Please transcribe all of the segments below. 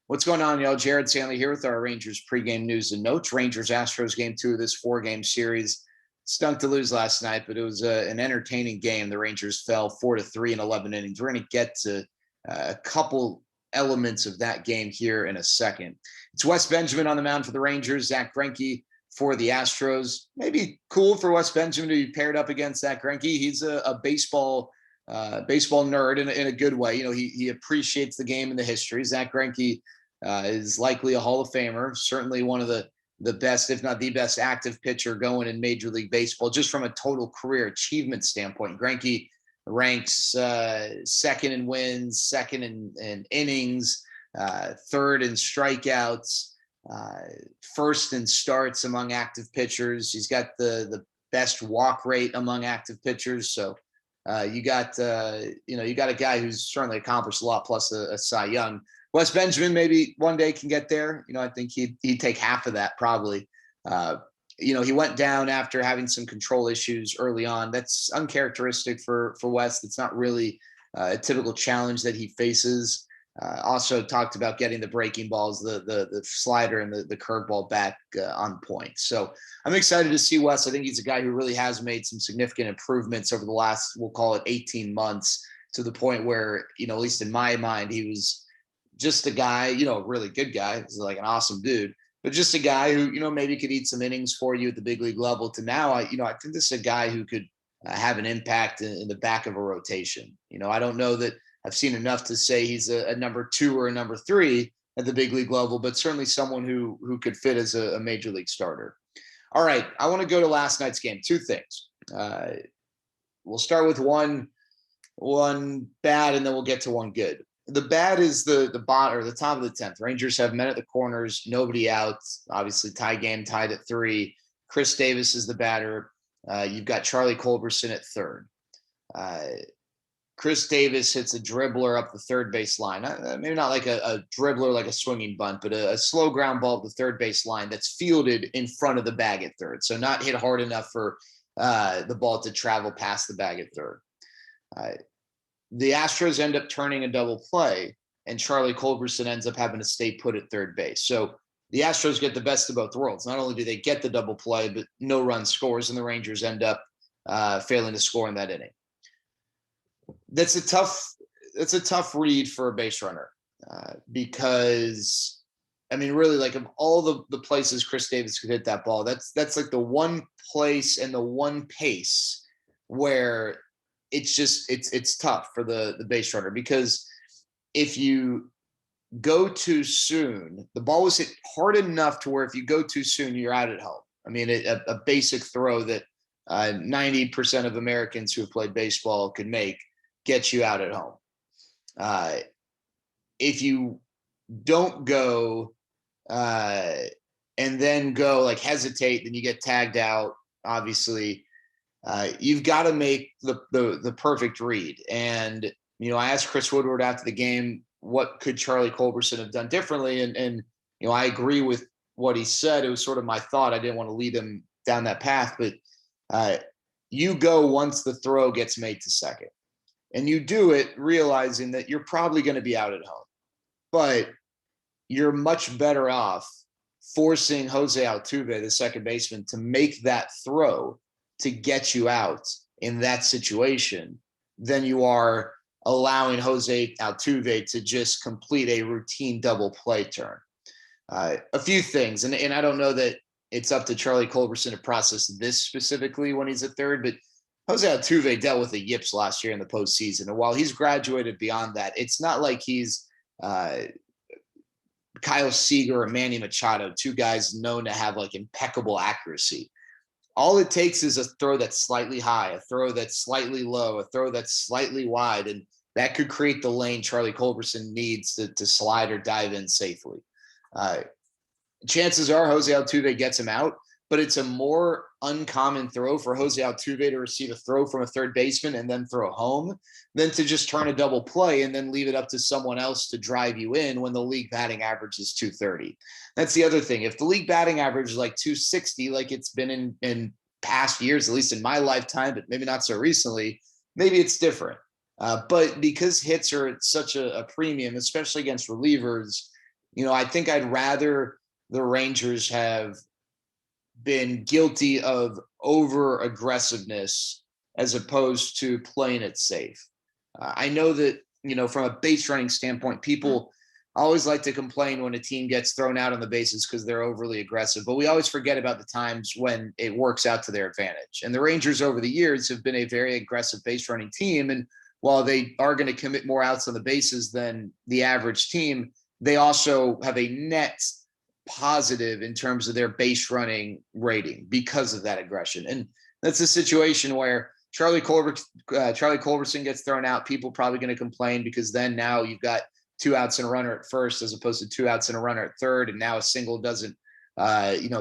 What's going on, y'all? Jared Stanley here with our Rangers pregame news and notes. Rangers-Astros game 2 of this 4-game series. Stunk to lose last night, but it was an entertaining game. The Rangers fell 4-3 in 11 innings. We're going to get to a couple elements of that game here in a second. It's Wes Benjamin on the mound for the Rangers, Zach Greinke for the Astros. Maybe cool for Wes Benjamin to be paired up against Zach Greinke. He's a baseball nerd in a good way. You know, he appreciates the game and the history. Zach Greinke is likely a Hall of Famer, certainly one of the best, if not the best, active pitcher going in Major League Baseball, just from a total career achievement standpoint. Greinke ranks second in wins, second in innings, third in strikeouts, first in starts among active pitchers. He's got the best walk rate among active pitchers. So you got a guy who's certainly accomplished a lot, plus a Cy Young. Wes Benjamin maybe one day can get there. You know, I think he'd take half of that probably. He went down after having some control issues early on. That's uncharacteristic for Wes. It's not really a typical challenge that he faces. Also talked about getting the breaking balls, the slider and the curveball back on point. So I'm excited to see Wes. I think he's a guy who really has made some significant improvements over the last, we'll call it 18 months, to the point where, at least in my mind, he was just a guy, a really good guy. He's like an awesome dude, but just a guy who, maybe could eat some innings for you at the big league level, to now, I think this is a guy who could have an impact in the back of a rotation. I don't know that I've seen enough to say he's a number 2 or a number 3 at the big league level, but certainly someone who could fit as a major league starter. All right, I want to go to last night's game. 2 things. We'll start with one bad, and then we'll get to one good. The bad is the bottom or the top of the 10th. Rangers have men at the corners, nobody out. Obviously, tie game, tied at 3. Chris Davis is the batter. You've got Charlie Culberson at third. Chris Davis hits a dribbler up the third base line. Maybe not like a dribbler, like a swinging bunt, but a slow ground ball up the third base line that's fielded in front of the bag at third. So not hit hard enough for the ball to travel past the bag at third. The Astros end up turning a double play, and Charlie Culberson ends up having to stay put at third base. So the Astros get the best of both worlds. Not only do they get the double play, but no run scores, and the Rangers end up failing to score in that inning. That's a tough read for a base runner because, really, like, of all the places Chris Davis could hit that ball, that's like the one place and the one pace where it's tough for the base runner, because if you go too soon, the ball was hit hard enough to where if you go too soon, you're out at home. A basic throw that 90% of Americans who have played baseball could make gets you out at home. If you don't go and then go, like, hesitate, then you get tagged out, obviously. You've got to make the perfect read. And, I asked Chris Woodward after the game, what could Charlie Culberson have done differently? And I agree with what he said. It was sort of my thought. I didn't want to lead him down that path, but you go once the throw gets made to second, and you do it realizing that you're probably going to be out at home, but you're much better off forcing Jose Altuve, the second baseman, to make that throw to get you out in that situation than you are allowing Jose Altuve to just complete a routine double play turn. A few things, and I don't know that it's up to Charlie Culberson to process this specifically when he's at third, but Jose Altuve dealt with the yips last year in the postseason. And while he's graduated beyond that, it's not like he's Kyle Seager or Manny Machado, 2 guys known to have like impeccable accuracy. All it takes is a throw that's slightly high, a throw that's slightly low, a throw that's slightly wide, and that could create the lane Charlie Culberson needs to slide or dive in safely. Chances are Jose Altuve gets him out, but it's a more uncommon throw for Jose Altuve to receive a throw from a third baseman and then throw home than to just turn a double play and then leave it up to someone else to drive you in when the league batting average is 230. That's the other thing. If the league batting average is like 260, like it's been in past years, at least in my lifetime, but maybe not so recently, maybe it's different. But because hits are at such a premium, especially against relievers, I think I'd rather the Rangers have been guilty of over aggressiveness as opposed to playing it safe. I know that, from a base running standpoint, people always like to complain when a team gets thrown out on the bases because they're overly aggressive, but we always forget about the times when it works out to their advantage. And the Rangers over the years have been a very aggressive base running team. And while they are going to commit more outs on the bases than the average team, they also have a net positive in terms of their base running rating because of that aggression. And that's a situation where Charlie Culberson gets thrown out. People probably going to complain because then now you've got 2 outs and a runner at first as opposed to 2 outs and a runner at third. And now a single doesn't,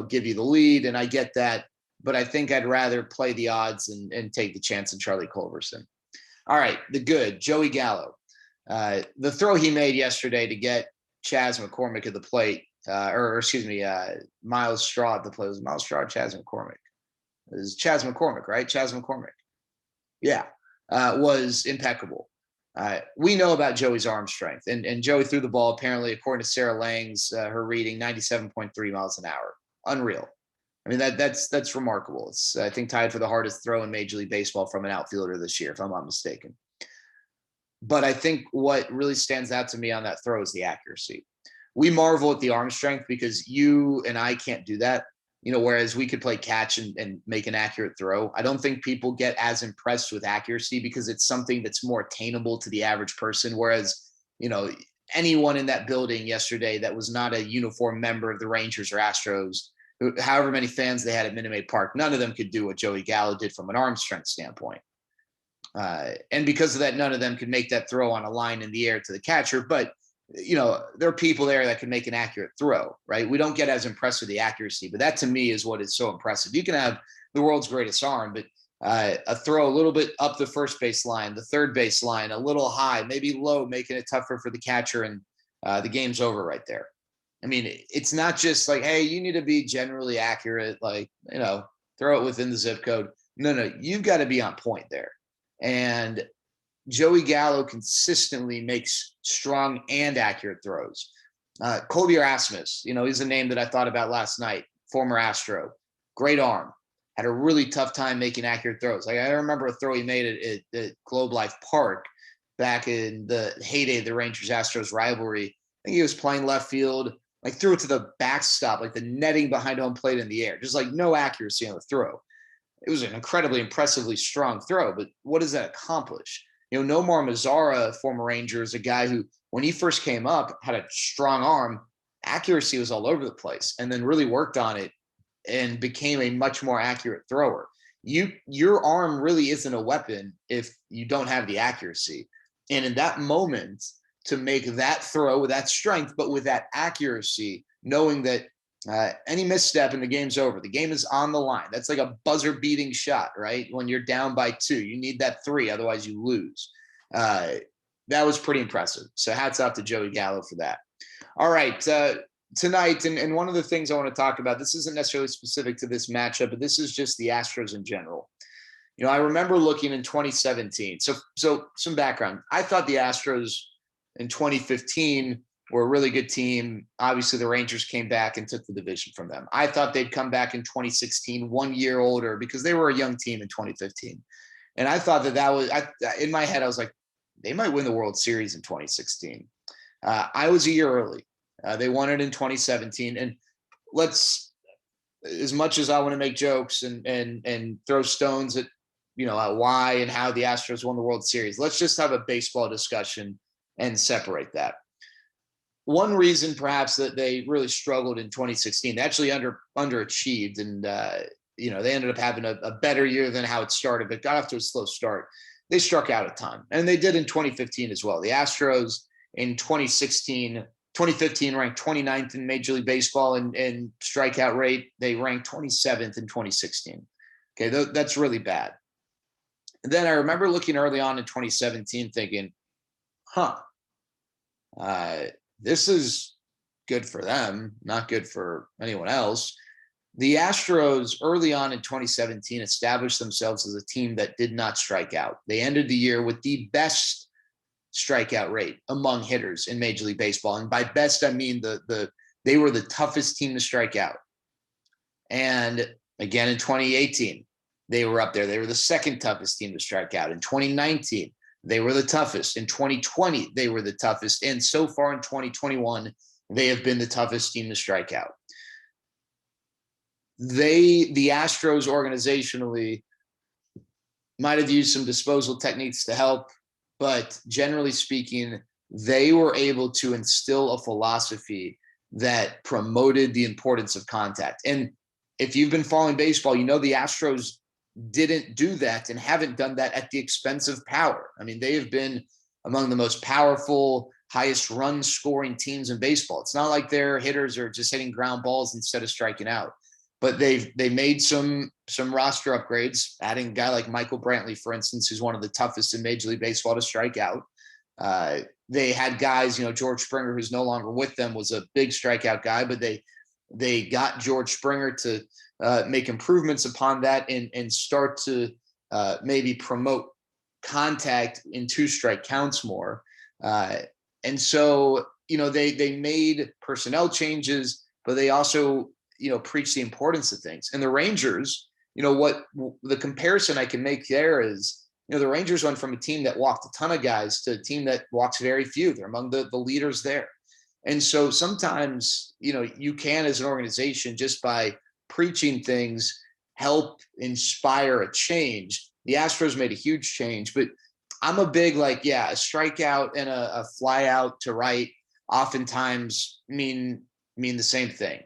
give you the lead. And I get that, but I think I'd rather play the odds and take the chance on Charlie Culberson. All right. The good, Joey Gallo. The throw he made yesterday to get Chas McCormick at the plate, Miles Straw at the plate. It was Miles Straw or Chas McCormick? It was Chas McCormick, right? Chas McCormick. Yeah. Was impeccable. We know about Joey's arm strength, and Joey threw the ball, apparently, according to Sarah Lang's, her reading, 97.3 miles an hour. Unreal. I mean, that's remarkable. It's, I think, tied for the hardest throw in Major League Baseball from an outfielder this year, if I'm not mistaken. But I think what really stands out to me on that throw is the accuracy. We marvel at the arm strength because you and I can't do that, whereas we could play catch and make an accurate throw. I don't think people get as impressed with accuracy because it's something that's more attainable to the average person. Whereas, anyone in that building yesterday that was not a uniform member of the Rangers or Astros, however many fans they had at Minute Maid Park, none of them could do what Joey Gallo did from an arm strength standpoint. And because of that, none of them could make that throw on a line in the air to the catcher. But, there are people there that can make an accurate throw, right? We don't get as impressed with the accuracy, but that to me is what is so impressive. You can have the world's greatest arm, but a throw a little bit up the first base line, the third base line, a little high, maybe low, making it tougher for the catcher, and the game's over right there. I mean, it's not just like, hey, you need to be generally accurate, like, throw it within the zip code. No, you've got to be on point there. And Joey Gallo consistently makes strong and accurate throws. Colby Rasmus, he's a name that I thought about last night, former Astro. Great arm. Had a really tough time making accurate throws. Like, I remember a throw he made at Globe Life Park back in the heyday of the Rangers-Astros rivalry. I think he was playing left field, like threw it to the backstop, like the netting behind home plate in the air. Just like no accuracy on the throw. It was an incredibly impressively strong throw, but what does that accomplish? Nomar Mazara, former Ranger, is a guy who, when he first came up, had a strong arm. Accuracy was all over the place, and then really worked on it and became a much more accurate thrower. Your arm really isn't a weapon if you don't have the accuracy. And in that moment, to make that throw with that strength, but with that accuracy, knowing that any misstep and the game's over. The game is on the line. That's like a buzzer-beating shot, right? When you're down by 2, you need that 3, otherwise you lose. That was pretty impressive. So hats off to Joey Gallo for that. All right, tonight, and one of the things I want to talk about, this isn't necessarily specific to this matchup, but this is just the Astros in general. I remember looking in 2017. So some background. I thought the Astros in 2015 were a really good team. Obviously, the Rangers came back and took the division from them. I thought they'd come back in 2016, 1 year older, because they were a young team in 2015. And I thought that was, in my head, I was like, they might win the World Series in 2016. I was a year early. They won it in 2017. And as much as I want to make jokes and throw stones at, why and how the Astros won the World Series, let's just have a baseball discussion and separate that. One reason perhaps that they really struggled in 2016, they actually underachieved, and they ended up having a better year than how it started, but got off to a slow start. They struck out a ton, and they did in 2015 as well. The Astros in 2015 ranked 29th in Major League Baseball in strikeout rate. They ranked 27th in 2016. Okay, that's really bad. And then I remember looking early on in 2017 thinking, this is good for them, not good for anyone else. The Astros early on in 2017 established themselves as a team that did not strike out. They ended the year with the best strikeout rate among hitters in Major League Baseball. And by best, I mean they were the toughest team to strike out. And again, in 2018, they were up there. They were the second toughest team to strike out. In 2019, they were the toughest. In 2020, they were the toughest. And so far in 2021, they have been the toughest team to strike out. The Astros organizationally might have used some disposal techniques to help, but generally speaking, they were able to instill a philosophy that promoted the importance of contact. And if you've been following baseball, you know the Astros didn't do that and haven't done that at the expense of power. I mean, they have been among the most powerful, highest run scoring teams in baseball. It's not like their hitters are just hitting ground balls instead of striking out, but they made some roster upgrades, adding a guy like Michael Brantley, for instance, who's one of the toughest in Major League Baseball to strike out. They had guys, George Springer, who's no longer with them, was a big strikeout guy, but they got George Springer to make improvements upon that and start to maybe promote contact in 2-strike counts more. And so, they made personnel changes, but they also, preach the importance of things. And the Rangers, what the comparison I can make there is, the Rangers went from a team that walked a ton of guys to a team that walks very few. They're among the leaders there. And so sometimes, you can, as an organization, just by preaching things, help inspire a change. The Astros made a huge change, but I'm a big, a strikeout and a fly out to right oftentimes mean the same thing.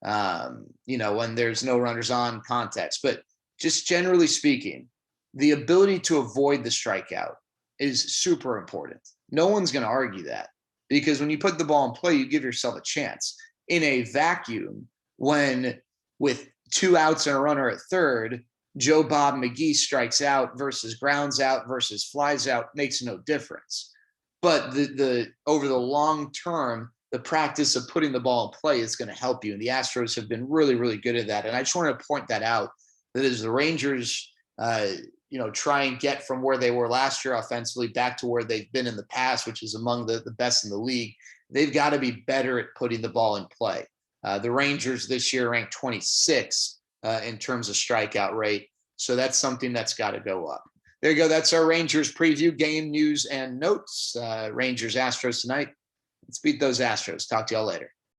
When there's no runners on context, but just generally speaking, the ability to avoid the strikeout is super important. No one's going to argue that, because when you put the ball in play, you give yourself a chance. In a vacuum, when with 2 outs and a runner at third, Joe Bob McGee strikes out versus grounds out versus flies out makes no difference. But the over the long term, the practice of putting the ball in play is going to help you. And the Astros have been really, really good at that. And I just wanted to point that out, that as the Rangers, try and get from where they were last year offensively back to where they've been in the past, which is among the best in the league, they've got to be better at putting the ball in play. The Rangers this year ranked 26 in terms of strikeout rate. So that's something that's got to go up. There you go. That's our Rangers preview, game news and notes. Rangers Astros tonight. Let's beat those Astros. Talk to y'all later.